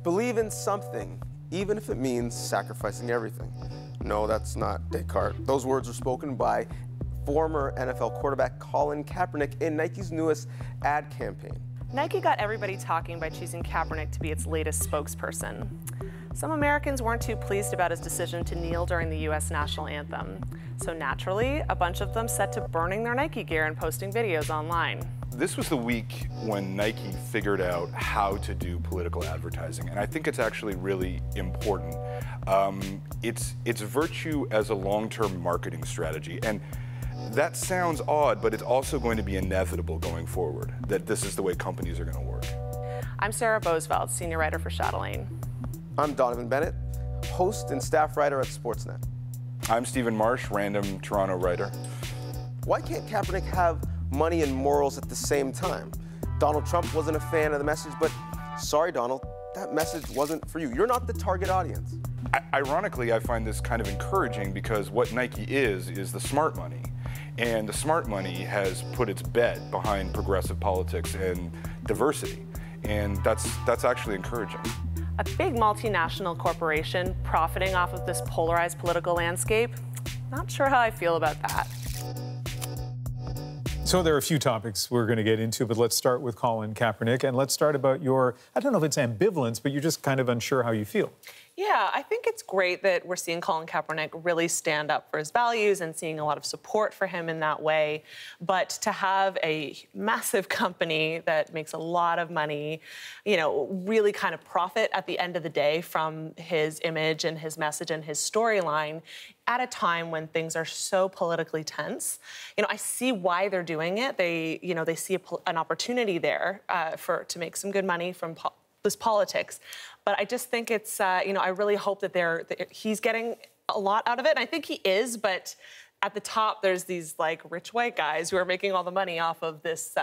Believe in something, even if it means sacrificing everything. No, that's not Descartes. Those words were spoken by former NFL quarterback Colin Kaepernick in Nike's newest ad campaign. Nike got everybody talking by choosing Kaepernick to be its latest spokesperson. Some Americans weren't too pleased about his decision to kneel during the U.S. national anthem. So naturally, a bunch of them set to burning their Nike gear and posting videos online. This was the week when Nike figured out how to do political advertising, and I think it's actually really important. It's virtue as a long-term marketing strategy, and that sounds odd, but it's also going to be inevitable going forward, that this is the way companies are going to work. I'm Sarah Bosveld, senior writer for Chatelaine. I'm Donovan Bennett, host and staff writer at Sportsnet. I'm Stephen Marsh, random Toronto writer. Why can't Kaepernick have money and morals at the same time? Donald Trump wasn't a fan of the message, but sorry, Donald, that message wasn't for you. You're not the target audience. Ironically, I find this kind of encouraging because what Nike is the smart money. And the smart money has put its bet behind progressive politics and diversity. And that's actually encouraging. A big multinational corporation profiting off of this polarized political landscape? Not sure how I feel about that. So there are a few topics we're going to get into, but let's start with Colin Kaepernick. And let's start about your, I don't know if it's ambivalence, but you're just kind of unsure how you feel. Yeah, I think it's great that we're seeing Colin Kaepernick really stand up for his values and seeing a lot of support for him in that way. But to have a massive company that makes a lot of money, you know, really kind of profit at the end of the day from his image and his message and his storyline at a time when things are so politically tense, you know, I see why they're doing it. They see an opportunity there to make some good money from this politics. But I just think it's, I really hope that he's getting a lot out of it. And I think he is, but at the top, there's these like rich white guys who are making all the money off of this,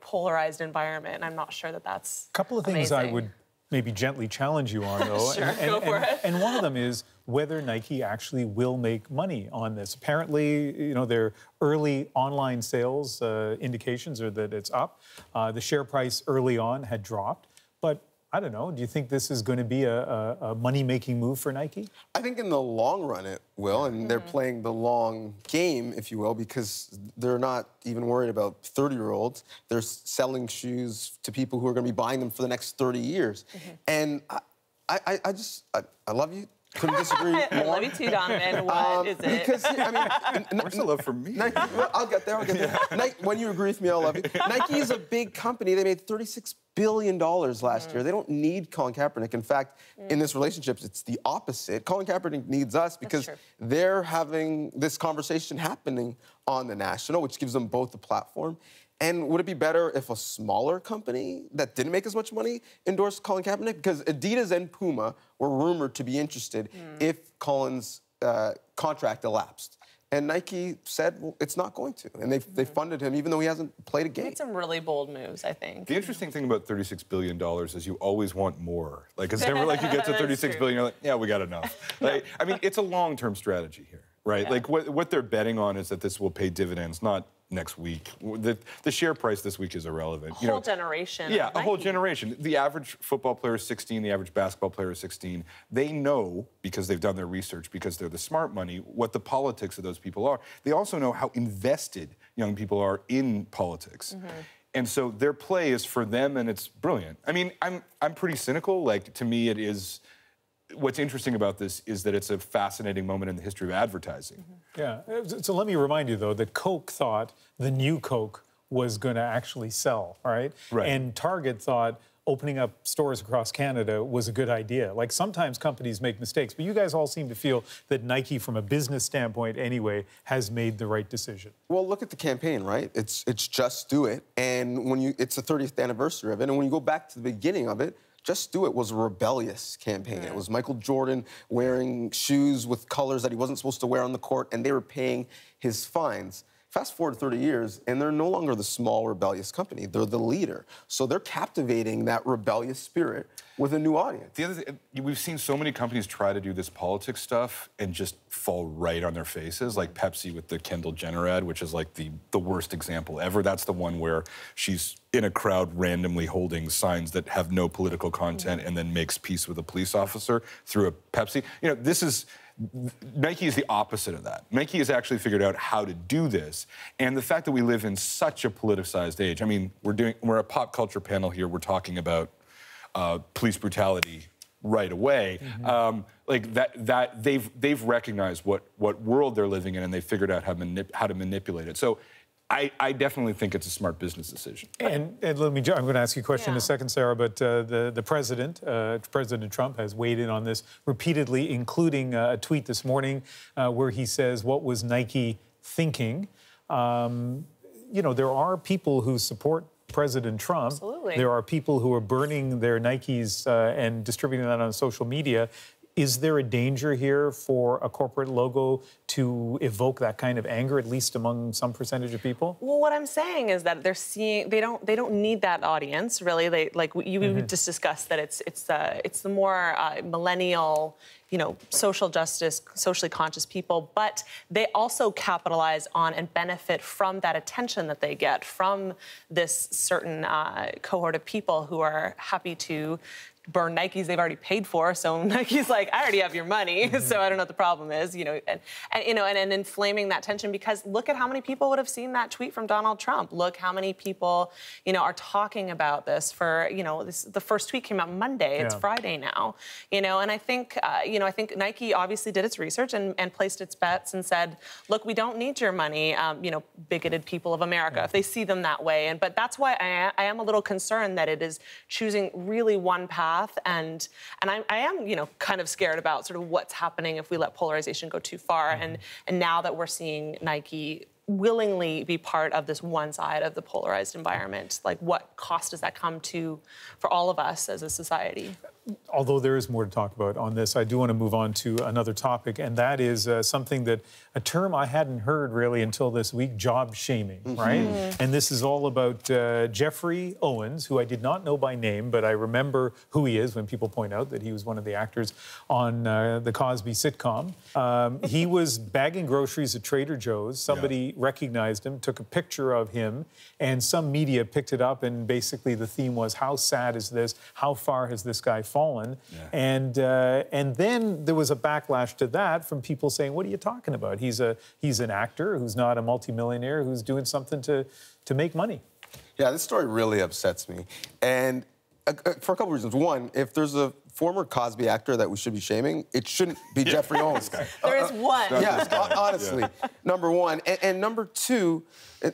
polarized environment. And I'm not sure that that's a couple of things amazing. I would maybe gently challenge you on, though. Sure, go for it. And one of them is whether Nike actually will make money on this. Apparently, you know, their early online sales indications are that it's up. The share price early on had dropped. But I don't know, do you think this is going to be a money-making move for Nike? I think in the long run it will, and they're playing the long game, if you will, because they're not even worried about 30-year-olds. They're selling shoes to people who are going to be buying them for the next 30 years. And I love you. Couldn't disagree more. I love you too, Donovan. What is it? Because, Where's the love for me? Nike, well, I'll get there. Nike, when you agree with me, I'll love you. Nike is a big company. They made $36 billion last year. They don't need Colin Kaepernick. In fact, in this relationship, it's the opposite. Colin Kaepernick needs us because they're having this conversation happening on the national, which gives them both a platform. And would it be better if a smaller company that didn't make as much money endorsed Colin Kaepernick? Because Adidas and Puma were rumored to be interested if Colin's contract elapsed. And Nike said, well, it's not going to. And they funded him, even though he hasn't played a game. Made some really bold moves, I think. The interesting thing about $36 billion is you always want more. Like, it's never like you get to $36 billion, you're like, yeah, we got enough. Like, I mean, it's a long-term strategy here, right? Yeah. Like, what they're betting on is that this will pay dividends, not next week. The share price this week is irrelevant. A whole generation. Yeah, a whole generation. The average football player is 16, the average basketball player is 16. They know, because they've done their research, because they're the smart money, what the politics of those people are. They also know how invested young people are in politics. And so their play is for them, and it's brilliant. I mean, I'm pretty cynical. Like, to me, it is... What's interesting about this is that it's a fascinating moment in the history of advertising. Yeah, so let me remind you, though, that Coke thought the new Coke was going to actually sell, all right? And Target thought opening up stores across Canada was a good idea. Like, sometimes companies make mistakes, but you guys all seem to feel that Nike, from a business standpoint anyway, has made the right decision. Well, look at the campaign, right? It's Just Do It, and it's the 30th anniversary of it, and when you go back to the beginning of it, Just Do It was a rebellious campaign. It was Michael Jordan wearing shoes with colors that he wasn't supposed to wear on the court, and they were paying his fines. Fast forward 30 years, and they're no longer the small, rebellious company. They're the leader. So they're captivating that rebellious spirit with a new audience. The other thing, we've seen so many companies try to do this politics stuff and just fall right on their faces, like Pepsi with the Kendall Jenner ad, which is like the worst example ever. That's the one where she's in a crowd randomly holding signs that have no political content and then makes peace with a police officer through a Pepsi. You know, Nike is the opposite of that. Nike has actually figured out how to do this. And the fact that we live in such a politicized age, I mean, we're a pop culture panel here, we're talking about police brutality right away. Like that they've recognized what world they're living in, and they figured out how to manipulate it. So I definitely think it's a smart business decision. And I'm going to ask you a question in a second, Sarah, but the president, President Trump, has weighed in on this repeatedly, including a tweet this morning where he says, "What was Nike thinking?" You know, there are people who support President Trump. Absolutely. There are people who are burning their Nikes and distributing that on social media. Is there a danger here for a corporate logo to evoke that kind of anger, at least among some percentage of people? Well, what I'm saying is that they don't need that audience really. We just discussed that it's the more millennial, you know, social justice, socially conscious people, but they also capitalize on and benefit from that attention that they get from this certain cohort of people who are happy to burn Nikes they've already paid for. So Nike's like, I already have your money, so I don't know what the problem is, you know, and inflaming that tension, because look at how many people would have seen that tweet from Donald Trump. Look how many people, you know, are talking about this for, you know, the first tweet came out Monday. It's Friday now, you know, and I think, you know, I think Nike obviously did its research and placed its bets and said, look, we don't need your money, you know, bigoted people of America, if they see them that way. But that's why I am a little concerned that it is choosing really one path. And I am, you know, kind of scared about sort of what's happening if we let polarization go too far. And now that we're seeing Nike willingly be part of this one side of the polarized environment, like what cost does that come to for all of us as a society? Although there is more to talk about on this, I do want to move on to another topic, and that is something that, a term I hadn't heard really until this week, job shaming, right? And this is all about Geoffrey Owens, who I did not know by name, but I remember who he is when people point out that he was one of the actors on the Cosby sitcom. He was bagging groceries at Trader Joe's. Somebody recognized him, took a picture of him, and some media picked it up, and basically the theme was, how sad is this? How far has this guy fallen? And then there was a backlash to that from people saying, what are you talking about? He's an actor who's not a multimillionaire, who's doing something to make money. Yeah, this story really upsets me. And for a couple reasons. One, if there's a former Cosby actor that we should be shaming, it shouldn't be Geoffrey Owens. There is one. Yeah, honestly, number one. And number two,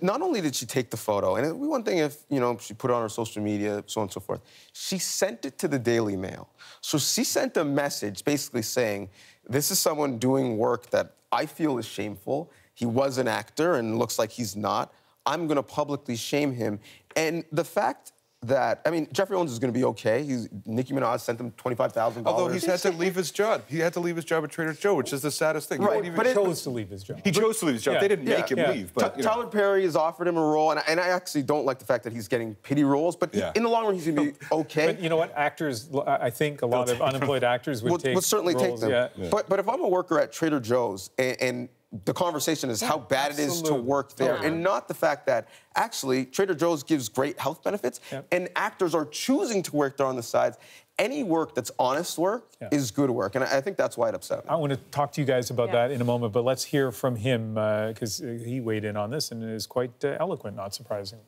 not only did she take the photo, and it'd be one thing if, you know, she put it on her social media, so on and so forth, she sent it to the Daily Mail. So she sent a message basically saying, this is someone doing work that I feel is shameful. He was an actor and looks like he's not. I'm going to publicly shame him. And the fact that, I mean, Geoffrey Owens is going to be okay. Nicki Minaj sent him $25,000. Although he's had to leave his job. He had to leave his job at Trader Joe, which is the saddest thing. Right, He chose to leave his job. He chose to leave his job. They didn't make him leave. But, Tyler Perry has offered him a role, and I actually don't like the fact that he's getting pity roles, but in the long run, he's going to be okay. But you know what? Actors, I think a lot of unemployed actors would certainly roles, take them. Yeah. But if I'm a worker at Trader Joe's and the conversation is how bad it is to work there, and not the fact that actually Trader Joe's gives great health benefits, and actors are choosing to work there on the sides. Any work that's honest work is good work, and I think that's why it upset me. I want to talk to you guys about that in a moment, but let's hear from him, because he weighed in on this and is quite eloquent, not surprisingly.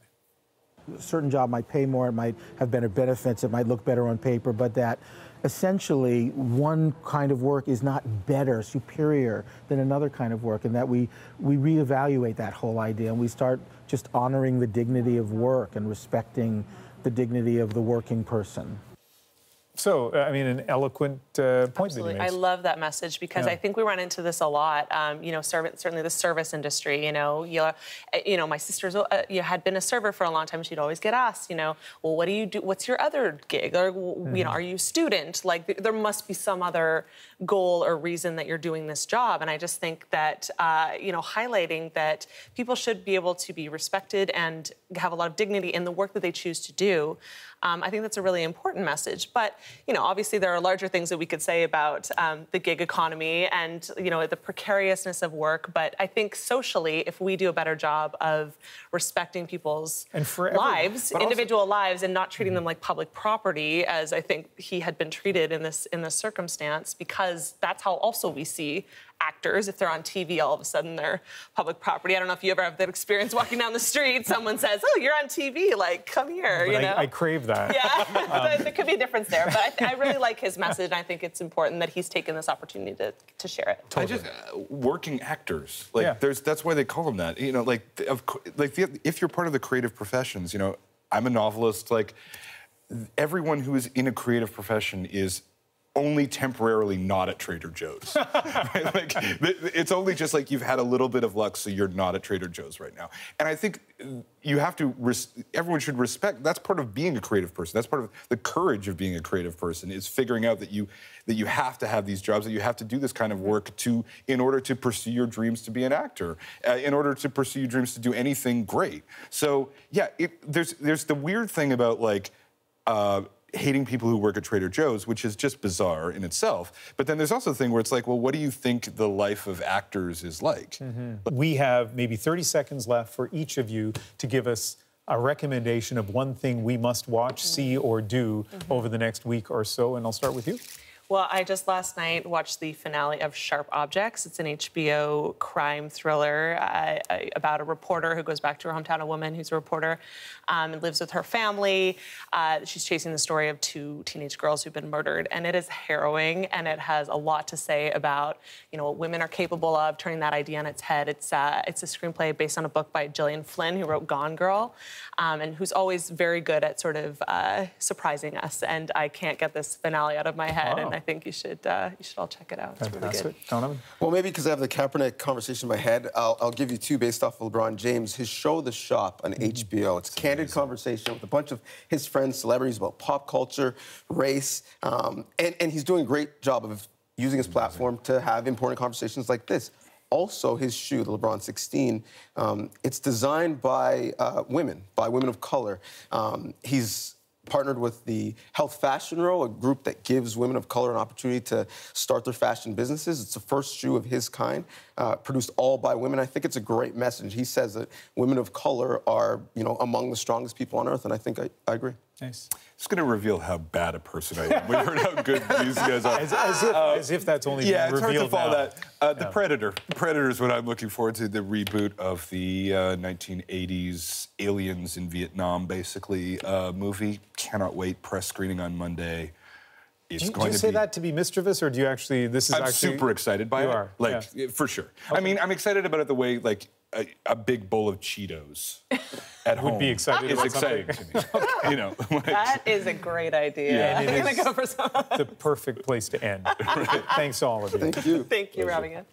A certain job might pay more, it might have better benefits, it might look better on paper, but that essentially one kind of work is not better, superior than another kind of work, and that we reevaluate that whole idea and we start just honoring the dignity of work and respecting the dignity of the working person. So, I mean, an eloquent point Absolutely. that he makes. I love that message because I think we run into this a lot. You know, certainly the service industry. You know, my sister's had been a server for a long time. She'd always get asked, you know, well, what do you do? What's your other gig? Or you know, are you a student? Like, there must be some other goal or reason that you're doing this job. And I just think that you know, highlighting that people should be able to be respected and have a lot of dignity in the work that they choose to do. I think that's a really important message. But, you know, obviously there are larger things that we could say about the gig economy and, you know, the precariousness of work. But I think socially, if we do a better job of respecting people's lives, individual lives, and not treating them like public property, as I think he had been treated in this circumstance, because that's how also we see actors. If they're on TV, all of a sudden they're public property. I don't know if you ever have that experience walking down the street. Someone says, "Oh, you're on TV. Like, come here." But you know, I crave that. Yeah, there could be a difference there. But I really like his message, and I think it's important that he's taken this opportunity to share it. Totally. Working actors, like that's why they call them that. You know, if you're part of the creative professions, you know, I'm a novelist. Like, everyone who is in a creative profession is only temporarily not at Trader Joe's. Right? Like, it's only just like you've had a little bit of luck, so you're not at Trader Joe's right now. And I think you have to, everyone should respect, that's part of being a creative person. That's part of the courage of being a creative person, is figuring out that you have to have these jobs, that you have to do this kind of work in order to pursue your dreams to be an actor, in order to pursue your dreams to do anything great. So yeah, there's the weird thing about like, hating people who work at Trader Joe's, which is just bizarre in itself. But then there's also the thing where it's like, well, what do you think the life of actors is like? We have maybe 30 seconds left for each of you to give us a recommendation of one thing we must watch, see, or do over the next week or so. And I'll start with you. Well, I just last night watched the finale of Sharp Objects. It's an HBO crime thriller about a reporter who goes back to her hometown, a woman who's a reporter, and lives with her family. She's chasing the story of two teenage girls who've been murdered, and it is harrowing, and it has a lot to say about, you know, what women are capable of, turning that idea on its head. It's a screenplay based on a book by Gillian Flynn, who wrote Gone Girl, and who's always very good at sort of surprising us. And I can't get this finale out of my head. Wow. And I think you should all check it out. It's really good. Donovan? Well, maybe because I have the Kaepernick conversation in my head, I'll give you two based off of LeBron James. His show, The Shop, on HBO. It's a candid conversation with a bunch of his friends, celebrities, about pop culture, race, and he's doing a great job of using his platform to have important conversations like this. Also, his shoe, the LeBron 16, it's designed by women of color. He's partnered with the Health Fashion Row, a group that gives women of color an opportunity to start their fashion businesses. It's the first shoe of his kind, produced all by women. I think it's a great message. He says that women of color are, you know, among the strongest people on earth, and I think I agree. Nice. It's going to reveal how bad a person I am. We heard how good these guys are. As if that's only been revealed it's hard to follow now. that. The Predator. The Predator is what I'm looking forward to, the reboot of the 1980s aliens in Vietnam, basically, movie. Cannot wait. Press screening on Monday. It's Do you say that to be mischievous, or do you actually, I'm super excited by it. Are, like, for sure. Okay. I mean, I'm excited about it the way, like, a big bowl of Cheetos at home. Would be excited. It's exciting to me. Okay. You know, like, that is a great idea. Yeah, I'm going to go for some. The perfect place to end. Thanks to all of you. Thank you. Thank you for having us.